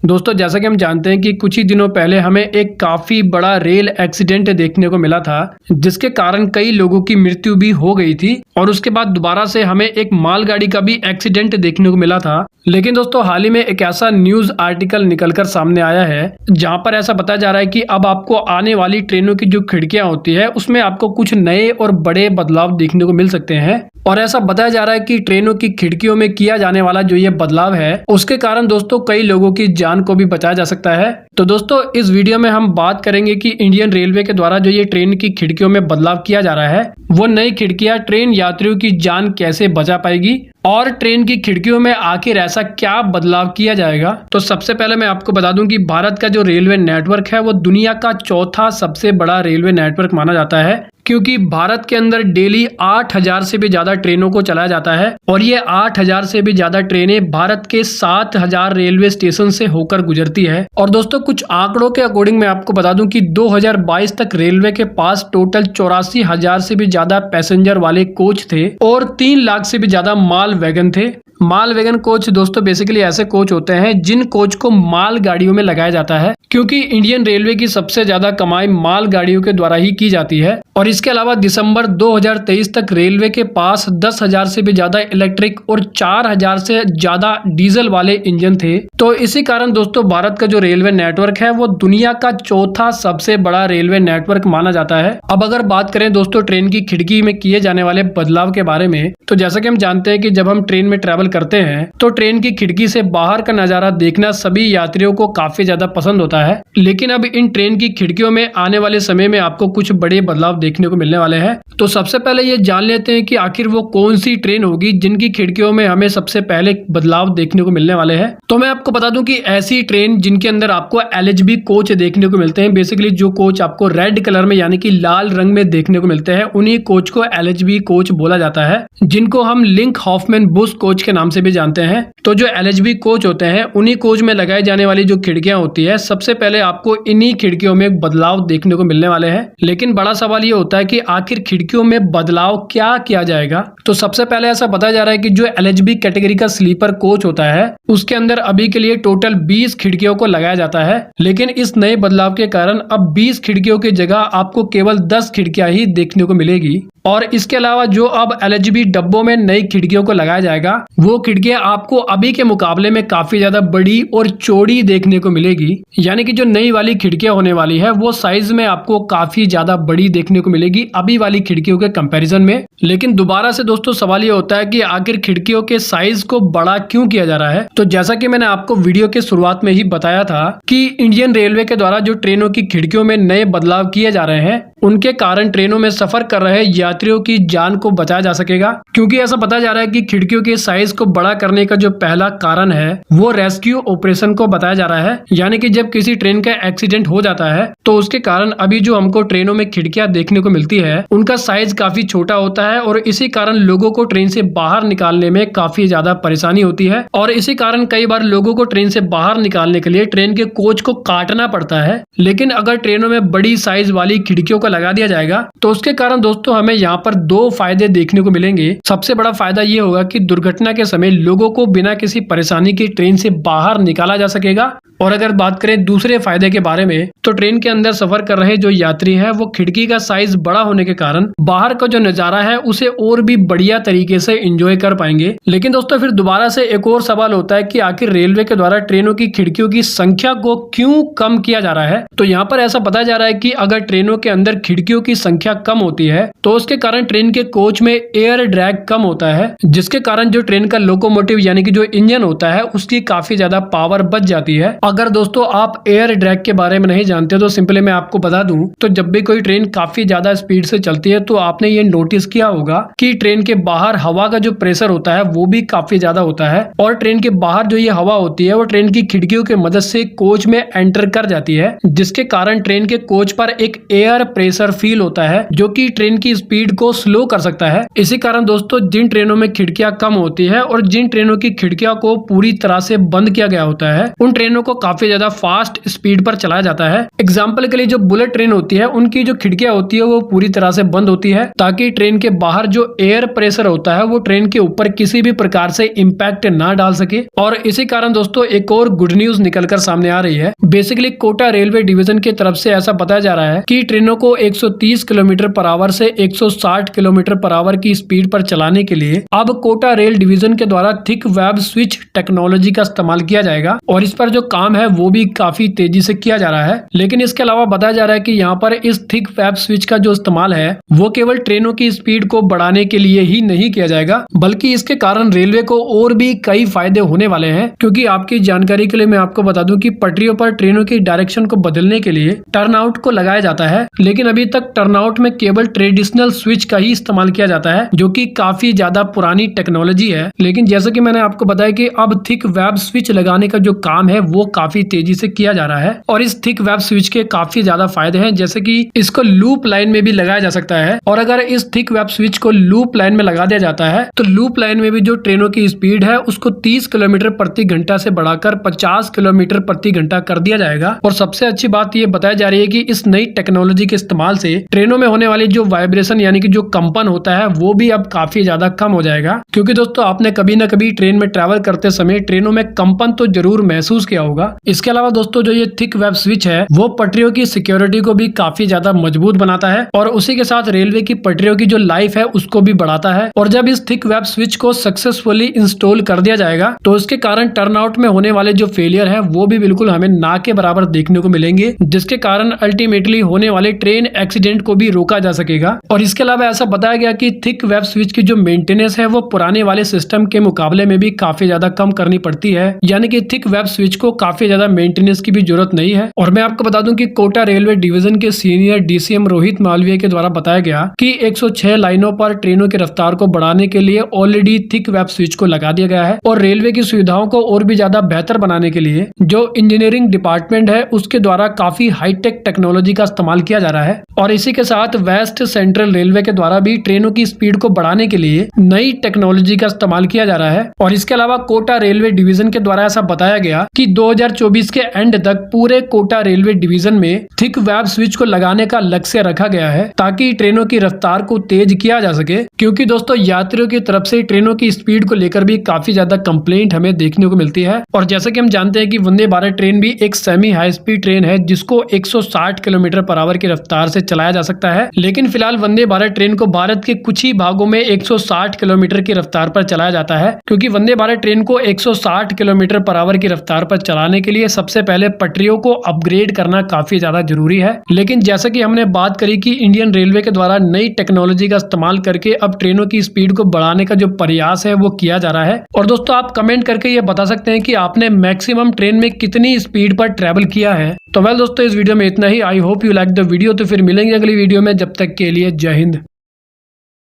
दोस्तों जैसा कि हम जानते हैं कि कुछ ही दिनों पहले हमें एक काफी बड़ा रेल एक्सीडेंट देखने को मिला था, जिसके कारण कई लोगों की मृत्यु भी हो गई थी और उसके बाद दोबारा से हमें एक मालगाड़ी का भी एक्सीडेंट देखने को मिला था। लेकिन दोस्तों हाल ही में एक ऐसा न्यूज आर्टिकल निकलकर सामने आया है जहां पर ऐसा बताया जा रहा है कि अब आपको आने वाली ट्रेनों की जो खिड़कियां होती है उसमें आपको कुछ नए और बड़े बदलाव देखने को मिल सकते हैं। और ऐसा बताया जा रहा है कि ट्रेनों की खिड़कियों में किया जाने वाला जो ये बदलाव है उसके कारण दोस्तों कई लोगों की जान को भी बचाया जा सकता है। तो दोस्तों इस वीडियो में हम बात करेंगे कि इंडियन रेलवे के द्वारा जो ये ट्रेन की खिड़कियों में बदलाव किया जा रहा है वो नई खिड़कियां ट्रेन यात्रियों की जान कैसे बचा पाएगी और ट्रेन की खिड़कियों में आखिर ऐसा क्या बदलाव किया जाएगा। तो सबसे पहले मैं आपको बता दूं कि भारत का जो रेलवे नेटवर्क है वो दुनिया का चौथा सबसे बड़ा रेलवे नेटवर्क माना जाता है, क्योंकि भारत के अंदर डेली 8000 से भी ज्यादा ट्रेनों को चलाया जाता है और ये 8000 से भी ज्यादा ट्रेनें भारत के 7000 रेलवे स्टेशन से होकर गुजरती है। और दोस्तों कुछ आंकड़ों के अकॉर्डिंग मैं आपको बता दूं कि 2022 तक रेलवे के पास टोटल 84,000 से भी ज्यादा पैसेंजर वाले कोच थे और 3 लाख से भी ज्यादा माल वैगन थे। माल वैगन कोच दोस्तों बेसिकली ऐसे कोच होते हैं जिन कोच को माल गाड़ियों में लगाया जाता है, क्योंकि इंडियन रेलवे की सबसे ज्यादा कमाई माल गाड़ियों के द्वारा ही की जाती है। और इसके अलावा दिसंबर 2023 तक रेलवे के पास 10,000 से भी ज्यादा इलेक्ट्रिक और 4,000 से ज्यादा डीजल वाले इंजन थे। तो इसी कारण दोस्तों भारत का जो रेलवे नेटवर्क है वो दुनिया का चौथा सबसे बड़ा रेलवे नेटवर्क माना जाता है। अब अगर बात करें दोस्तों ट्रेन की खिड़की में किए जाने वाले बदलाव के बारे में, तो जैसा कि हम जानते हैं कि जब हम ट्रेन में ट्रेवल करते हैं तो ट्रेन की खिड़की से बाहर का नजारा देखना सभी यात्रियों को काफी ज्यादा पसंद होता है। लेकिन अब इन ट्रेन की खिड़कियों में आने वाले समय में आपको कुछ बड़े बदलाव देखने को मिलने वाले हैं। तो सबसे पहले ये जान लेते हैं कि आखिर वो कौन सी ट्रेन होगी जिनकी खिड़कियों में हमें सबसे पहले बदलाव देखने को मिलने वाले हैं। तो मैं आपको बता दूं कि ऐसी ट्रेन जिनके अंदर आपको LHB कोच देखने को मिलते हैं, बेसिकली जो कोच आपको रेड कलर में यानी कि लाल रंग में देखने को मिलते हैं उन्हीं कोच को LHB कोच बोला जाता है, जिनको हम लिंक हॉफमैन बुश कोच के नाम से भी जानते हैं। तो जो LHB कोच होते हैं उन्हीं कोच में लगाई जाने वाली जो खिड़कियां होती है सबसे पहले आपको इन्हीं खिड़कियों में बदलाव देखने को मिलने वाले हैं। लेकिन बड़ा सवाल ये होता है कि आखिर खिड़कियों में बदलाव क्या किया जाएगा। तो सबसे पहले ऐसा बताया जा रहा है कि जो LHB कैटेगरी का स्लीपर कोच होता है उसके अंदर अभी के लिए टोटल 20 खिड़कियों को लगाया जाता है, लेकिन इस नए बदलाव के कारण अब 20 खिड़कियों की जगह आपको केवल 10 खिड़कियां ही देखने को मिलेगी। और इसके अलावा जो अब LHB डब्बों में नई खिड़कियों को लगाया जाएगा वो खिड़कियां आपको अभी के मुकाबले में काफी ज्यादा बड़ी और चौड़ी देखने को मिलेगी, यानी कि जो नई वाली खिड़कियां होने वाली है वो साइज में आपको काफी ज्यादा बड़ी देखने को मिलेगी अभी वाली खिड़कियों के कंपैरिजन में। लेकिन दोबारा से दोस्तों सवाल ये होता है कि आखिर खिड़कियों के साइज को बड़ा क्यों किया जा रहा है। तो जैसा कि मैंने आपको वीडियो के शुरुआत में ही बताया था कि इंडियन रेलवे के द्वारा जो ट्रेनों की खिड़कियों में नए बदलाव किए जा रहे हैं उनके कारण ट्रेनों में सफर कर रहे यात्रियों की जान को बचाया जा सकेगा, क्योंकि ऐसा बताया जा रहा है कि खिड़कियों के साइज को बड़ा करने का जो पहला कारण है वो रेस्क्यू ऑपरेशन को बताया जा रहा है। यानी कि जब किसी ट्रेन का एक्सीडेंट हो जाता है तो उसके कारण अभी जो हमको ट्रेनों में खिड़कियां देखने को मिलती है उनका साइज काफी छोटा होता है और इसी कारण लोगों को ट्रेन से बाहर निकालने में काफी ज्यादा परेशानी होती है। और इसी कारण कई बार लोगों को ट्रेन से बाहर निकालने के लिए ट्रेन के कोच को काटना पड़ता है। लेकिन अगर ट्रेनों में बड़ी साइज वाली खिड़कियों को लगा दिया जाएगा तो उसके कारण दोस्तों हमें यहाँ पर 2 फायदे देखने को मिलेंगे। सबसे बड़ा फायदा ये होगा कि दुर्घटना के समय लोगों को बिना किसी परेशानी के ट्रेन से बाहर निकाला जा सकेगा। और अगर बात करें दूसरे फायदे के बारे में तो ट्रेन के अंदर सफर कर रहे जो यात्री हैं वो खिड़की का साइज बड़ा होने के कारण बाहर का जो नजारा है उसे और भी बढ़िया तरीके से एंजॉय कर पाएंगे। लेकिन दोस्तों फिर दोबारा से एक और सवाल होता है कि आखिर रेलवे के द्वारा ट्रेनों की खिड़कियों की संख्या को क्यों कम किया जा रहा है। तो यहाँ पर ऐसा बताया जा रहा है कि अगर ट्रेनों के अंदर खिड़कियों की संख्या कम होती है तो उसके कारण ट्रेन के कोच में एयर ड्रैग कम होता है, जिसके कारण जो ट्रेन का लोकोमोटिव यानी कि जो इंजन होता है उसकी काफी ज्यादा पावर बच जाती है। अगर दोस्तों आप एयर ड्रैग के बारे में नहीं जानते तो सिंपली मैं आपको बता दूं तो जब भी कोई ट्रेन काफी ज्यादा स्पीड से चलती है तो आपने ये नोटिस किया होगा कि ट्रेन के बाहर हवा का जो प्रेशर होता है वो भी काफी ज्यादा होता है और ट्रेन के बाहर जो ये हवा होती है वो ट्रेन की खिड़कियों की मदद से कोच में एंटर कर जाती है, जिसके कारण ट्रेन के कोच पर एक एयर प्रेशर फील होता है जो कि ट्रेन की स्पीड को स्लो कर सकता है। इसी कारण दोस्तों जिन ट्रेनों में खिड़कियां कम होती है और जिन ट्रेनों की खिड़कियां को पूरी तरह से बंद किया गया होता है उन ट्रेनों को काफी ज्यादा फास्ट स्पीड पर चलाया जाता है। एग्जाम्पल के लिए जो बुलेट ट्रेन होती है उनकी जो खिड़कियां होती है वो पूरी तरह से बंद होती है ताकि ट्रेन के बाहर जो एयर प्रेशर होता है वो ट्रेन के ऊपर किसी भी प्रकार से इम्पैक्ट ना डाल सके। और इसी कारण दोस्तों एक और गुड न्यूज निकलकर सामने आ रही है। बेसिकली कोटा रेलवे डिवीजन की तरफ से ऐसा बताया जा रहा है कि ट्रेनों को 130 किलोमीटर पर आवर से 160 किलोमीटर पर आवर की स्पीड पर चलाने के लिए अब कोटा रेल डिवीजन के द्वारा थिक वेब स्विच टेक्नोलॉजी का इस्तेमाल किया जाएगा और इस पर जो काम है वो भी काफी तेजी से किया जा रहा है। लेकिन इसके अलावा बताया जा रहा है कि यहाँ पर इस थिक वेब स्विच का जो इस्तेमाल है वो केवल ट्रेनों की स्पीड को बढ़ाने के लिए ही नहीं किया जाएगा बल्कि इसके कारण रेलवे को और भी कई फायदे होने वाले हैं। क्योंकि आपकी जानकारी के लिए मैं आपको बता दूं कि पटरियों पर ट्रेनों की डायरेक्शन को बदलने के लिए टर्नआउट को लगाया जाता है, लेकिन अभी तक टर्नआउट में केवल ट्रेडिशनल स्विच का ही इस्तेमाल किया जाता है जो कि काफी ज्यादा पुरानी टेक्नोलॉजी है। लेकिन जैसे कि मैंने आपको बताया कि अब थिक वेब स्विच लगाने का जो काम है वो काफी तेजी से किया जा रहा है और इस थिक वेब स्विच के काफी ज्यादा फायदे हैं, जैसे कि इसको लूप लाइन में भी लगाया जा सकता है। और अगर इस थिक वेब स्विच को लूप लाइन में लगा दिया जाता है तो लूप लाइन में भी जो ट्रेनों की स्पीड है उसको 30 किलोमीटर प्रति घंटा से बढ़ाकर 50 किलोमीटर प्रति घंटा कर दिया जाएगा। और सबसे अच्छी बात ये बताई जा रही है कि इस नई टेक्नोलॉजी के इस्तेमाल से ट्रेनों में होने वाली जो वाइब्रेशन यानी कि जो कंपन होता है वो भी अब काफी ज्यादा कम हो जाएगा। क्योंकि दोस्तों आपने कभी ना कभी ट्रेन में ट्रैवल करते समय ट्रेनों में कंपन तो जरूर महसूस किया होगा। इसके अलावा दोस्तों जो ये थिक वेब स्विच है वो पटरियों की सिक्योरिटी को भी काफी ज्यादा मजबूत बनाता है और उसी के साथ रेलवे की पटरियों की जो लाइफ है उसको भी बढ़ाता है। और जब इस थिक वेब स्विच को सक्सेसफुली इंस्टॉल कर दिया जाएगा तो उसके कारण टर्नआउट में होने वाले जो फेलियर है वो भी बिल्कुल हमें ना के बराबर देखने को मिलेंगे, जिसके कारण अल्टीमेटली होने वाले ट्रेन एक्सीडेंट को भी रोका जा सकेगा। और इसके अलावा ऐसा बताया गया कि थिक वेब स्विच की जो मेंटेनेंस है वो पुराने वाले सिस्टम के मुकाबले में भी काफी ज्यादा कम करनी पड़ती है, यानी कि थिक वेब स्विच को काफी ज्यादा मेंटेनेंस की भी जरूरत नहीं है। और मैं आपको बता दूं कि कोटा रेलवे डिवीजन के सीनियर डीसीएम रोहित मालवीय के द्वारा बताया गया कि 106 लाइनों पर ट्रेनों की रफ्तार को बढ़ाने के लिए ऑलरेडी थिक वेब स्विच को लगा दिया गया है और रेलवे की सुविधाओं को और भी ज्यादा बेहतर बनाने के लिए जो इंजीनियरिंग डिपार्टमेंट है उसके द्वारा काफी हाईटेक टेक्नोलॉजी का इस्तेमाल किया जा रहा है। और इसी के साथ वेस्ट सेंट्रल रेलवे के द्वारा भी ट्रेनों की स्पीड को बढ़ाने के लिए नई टेक्नोलॉजी का इस्तेमाल किया जा रहा है। और इसके अलावा कोटा रेलवे डिवीजन के द्वारा ऐसा बताया गया कि 2024 के एंड तक पूरे कोटा रेलवे डिवीजन में थिक वेब स्विच को लगाने का लक्ष्य रखा गया है ताकि ट्रेनों की रफ्तार को तेज किया जा सके। क्योंकि दोस्तों यात्रियों की तरफ से ट्रेनों की स्पीड को लेकर भी काफी ज्यादा कंप्लेंट हमें देखने को मिलती है। और जैसे कि हम जानते हैं कि वंदे भारत ट्रेन भी एक सेमी हाई स्पीड ट्रेन है जिसको 160 किलोमीटर पर आवर की रफ्तार से चलाया जा सकता है। लेकिन फिलहाल वंदे भारत ट्रेन को भारत के कुछ ही भागों में 160 किलोमीटर की रफ्तार पर चलाया जाता है, क्योंकि वंदे भारत ट्रेन को 160 किलोमीटर पर आवर की रफ्तार पर चलाने के लिए सबसे पहले पटरियों को अपग्रेड करना काफी ज्यादा जरूरी है। लेकिन जैसा कि हमने बात करी कि इंडियन रेलवे के द्वारा नई टेक्नोलॉजी का इस्तेमाल करके अब ट्रेनों की स्पीड को बढ़ाने का जो प्रयास है वो किया जा रहा है। और दोस्तों आप कमेंट करके ये बता सकते हैं कि आपने मैक्सिमम ट्रेन में कितनी स्पीड पर ट्रैवल किया है। तो वेल दोस्तों इस वीडियो में इतना ही। I hope you like the video. तो फिर मिलेंगे अगली वीडियो में, जब तक के लिए जय हिंद।